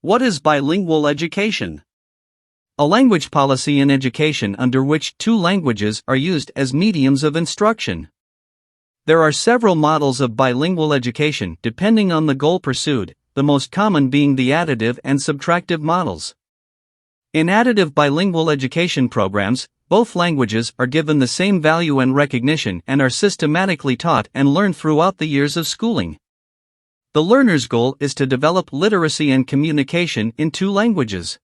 What is bilingual education? A language policy in education under which two languages are used as mediums of instruction. There are several models of bilingual education depending on the goal pursued, the most common being the additive and subtractive models. In additive bilingual education programs, both languages are given the same value and recognition and are systematically taught and learned throughout the years of schooling. The learner's goal is to develop literacy and communication in two languages.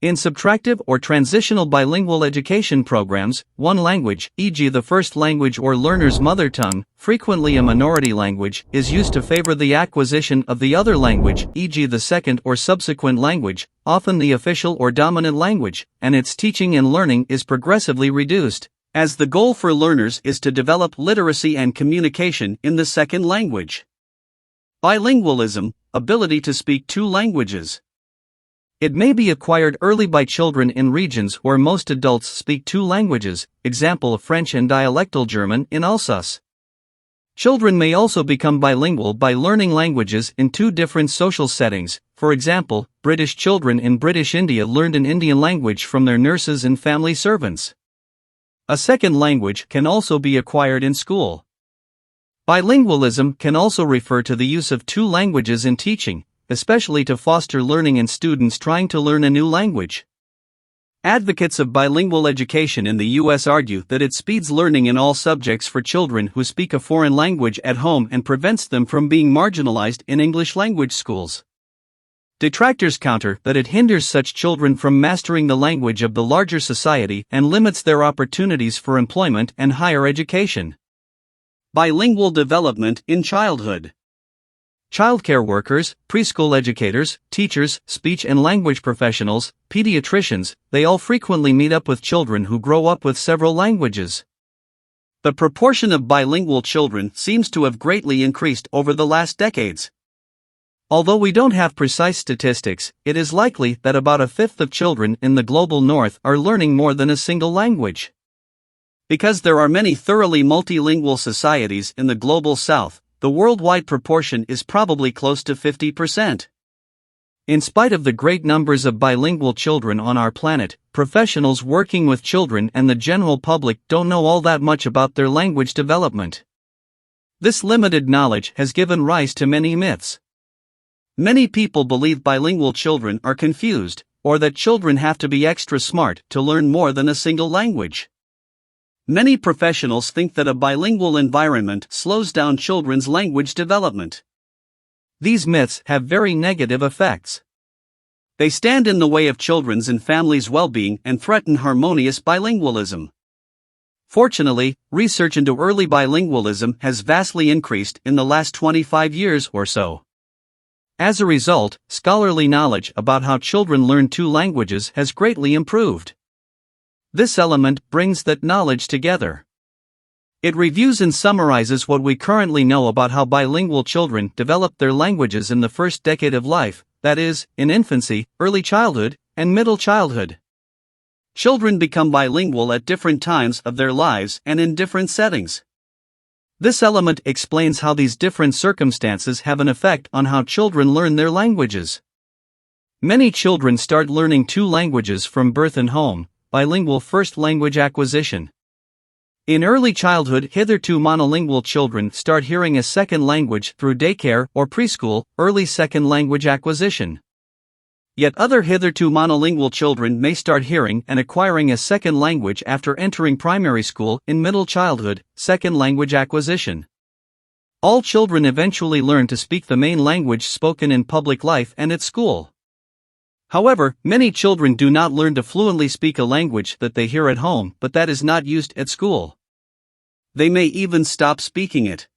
In subtractive or transitional bilingual education programs, one language, e.g. the first language or learner's mother tongue, frequently a minority language, is used to favor the acquisition of the other language, e.g. the second or subsequent language, often the official or dominant language, and its teaching and learning is progressively reduced, as the goal for learners is to develop literacy and communication in the second language. Bilingualism, ability to speak two languages. It may be acquired early by children in regions where most adults speak two languages, example French and dialectal German in Alsace. Children may also become bilingual by learning languages in two different social settings. For example, British children in British India learned an Indian language from their nurses and family servants. A second language can also be acquired in school. Bilingualism can also refer to the use of two languages in teaching, especially to foster learning in students trying to learn a new language. Advocates of bilingual education in the U.S. argue that it speeds learning in all subjects for children who speak a foreign language at home and prevents them from being marginalized in English language schools. Detractors counter that it hinders such children from mastering the language of the larger society and limits their opportunities for employment and higher education. Bilingual development in childhood. Childcare workers, preschool educators, teachers, speech and language professionals, pediatricians, they all frequently meet up with children who grow up with several languages. The proportion of bilingual children seems to have greatly increased over the last decades. Although we don't have precise statistics, it is likely that about a fifth of children in the global north are learning more than a single language. Because there are many thoroughly multilingual societies in the global south, the worldwide proportion is probably close to 50%. In spite of the great numbers of bilingual children on our planet, professionals working with children and the general public don't know all that much about their language development. This limited knowledge has given rise to many myths. Many people believe bilingual children are confused, or that children have to be extra smart to learn more than a single language. Many professionals think that a bilingual environment slows down children's language development. These myths have very negative effects. They stand in the way of children's and families' well-being and threaten harmonious bilingualism. Fortunately, research into early bilingualism has vastly increased in the last 25 years or so. As a result, scholarly knowledge about how children learn two languages has greatly improved. This element brings that knowledge together. It reviews and summarizes what we currently know about how bilingual children develop their languages in the first decade of life, that is, in infancy, early childhood, and middle childhood. Children become bilingual at different times of their lives and in different settings. This element explains how these different circumstances have an effect on how children learn their languages. Many children start learning two languages from birth and home, bilingual first language acquisition. In early childhood, hitherto monolingual children start hearing a second language through daycare or preschool, early second language acquisition. Yet other hitherto monolingual children may start hearing and acquiring a second language after entering primary school in middle childhood, second language acquisition. All children eventually learn to speak the main language spoken in public life and at school. However, many children do not learn to fluently speak a language that they hear at home but that is not used at school. They may even stop speaking it.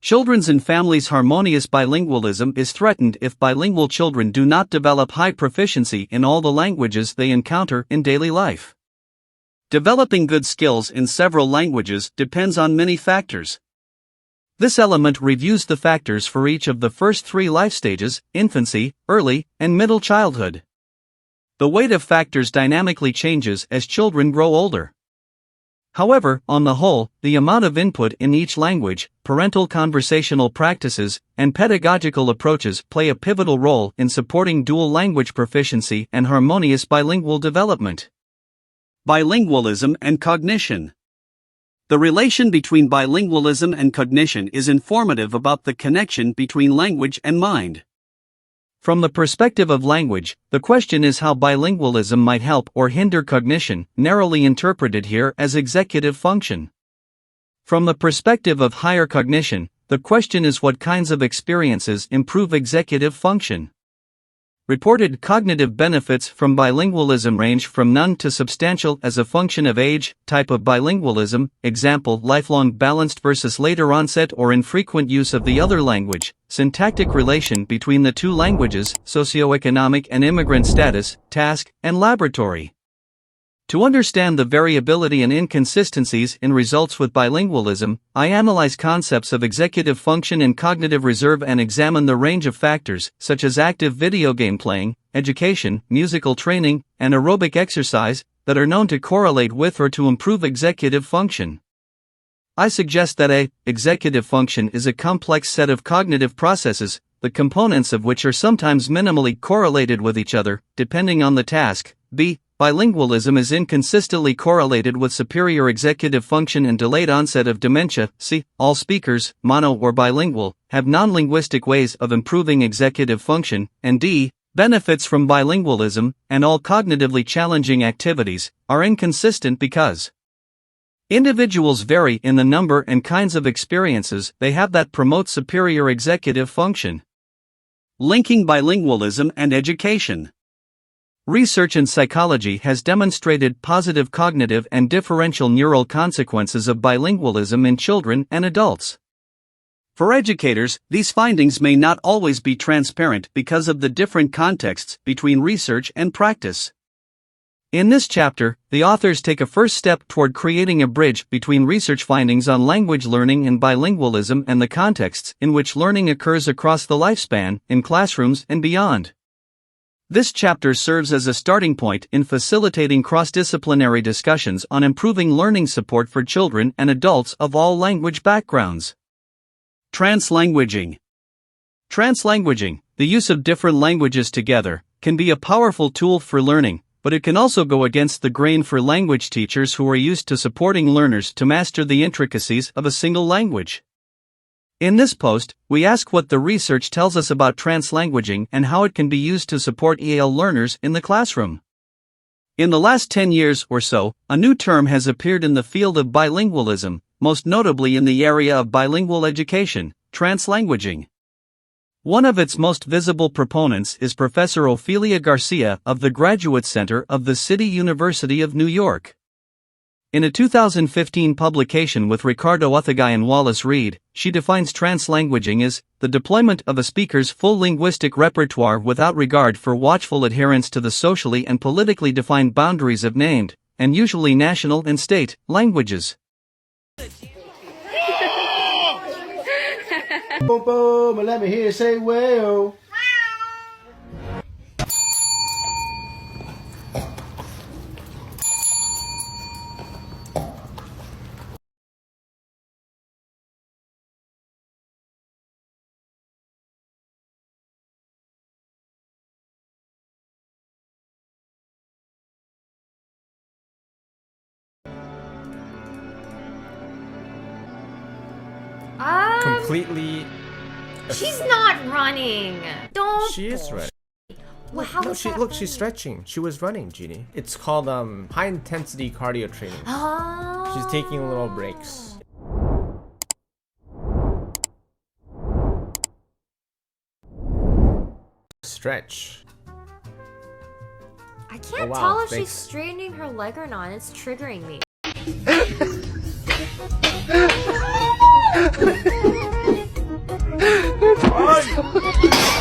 Children's and families' harmonious bilingualism is threatened if bilingual children do not develop high proficiency in all the languages they encounter in daily life. Developing good skills in several languages depends on many factors. This element reviews the factors for each of the first three life stages: infancy, early, and middle childhood. The weight of factors dynamically changes as children grow older. However, on the whole, the amount of input in each language, parental conversational practices, and pedagogical approaches play a pivotal role in supporting dual language proficiency and harmonious bilingual development. Bilingualism and cognition. The relation between bilingualism and cognition is informative about the connection between language and mind. From the perspective of language, the question is how bilingualism might help or hinder cognition, narrowly interpreted here as executive function. From the perspective of higher cognition, the question is what kinds of experiences improve executive function. Reported cognitive benefits from bilingualism range from none to substantial as a function of age, type of bilingualism, example lifelong balanced versus later onset or infrequent use of the other language, syntactic relation between the two languages, socioeconomic and immigrant status, task, and laboratory. To understand the variability and inconsistencies in results with bilingualism, I analyze concepts of executive function and cognitive reserve and examine the range of factors, such as active video game playing, education, musical training, and aerobic exercise, that are known to correlate with or to improve executive function. I suggest that executive function is a complex set of cognitive processes, the components of which are sometimes minimally correlated with each other, depending on the task. Bilingualism is inconsistently correlated with superior executive function and delayed onset of dementia. All speakers, mono or bilingual, have non-linguistic ways of improving executive function, and benefits from bilingualism, and all cognitively challenging activities, are inconsistent because individuals vary in the number and kinds of experiences they have that promote superior executive function. Linking bilingualism and education. Research in psychology has demonstrated positive cognitive and differential neural consequences of bilingualism in children and adults. For educators, these findings may not always be transparent because of the different contexts between research and practice. In this chapter, the authors take a first step toward creating a bridge between research findings on language learning and bilingualism and the contexts in which learning occurs across the lifespan, in classrooms and beyond. This chapter serves as a starting point in facilitating cross-disciplinary discussions on improving learning support for children and adults of all language backgrounds. Translanguaging. Translanguaging, the use of different languages together, can be a powerful tool for learning, but it can also go against the grain for language teachers who are used to supporting learners to master the intricacies of a single language. In this post, we ask what the research tells us about translanguaging and how it can be used to support EL learners in the classroom. In the last 10 years or so, a new term has appeared in the field of bilingualism, most notably in the area of bilingual education, translanguaging. One of its most visible proponents is Professor Ofelia Garcia of the Graduate Center of the City University of New York. In a 2015 publication with Ricardo Uthagay and Wallace Reed, she defines translanguaging as the deployment of a speaker's full linguistic repertoire without regard for watchful adherence to the socially and politically defined boundaries of named, and usually national and state, languages. Boom, boom, and let me hear you say, well. Completely. She's not running. Don't. She is running. Well, how is that Look, she's stretching. She was running, Jeannie. It's called high intensity cardio training. Oh. She's taking little breaks. Stretch. I can't wow, tell if thanks. she's straightening her leg or not. It's triggering me. It's fine.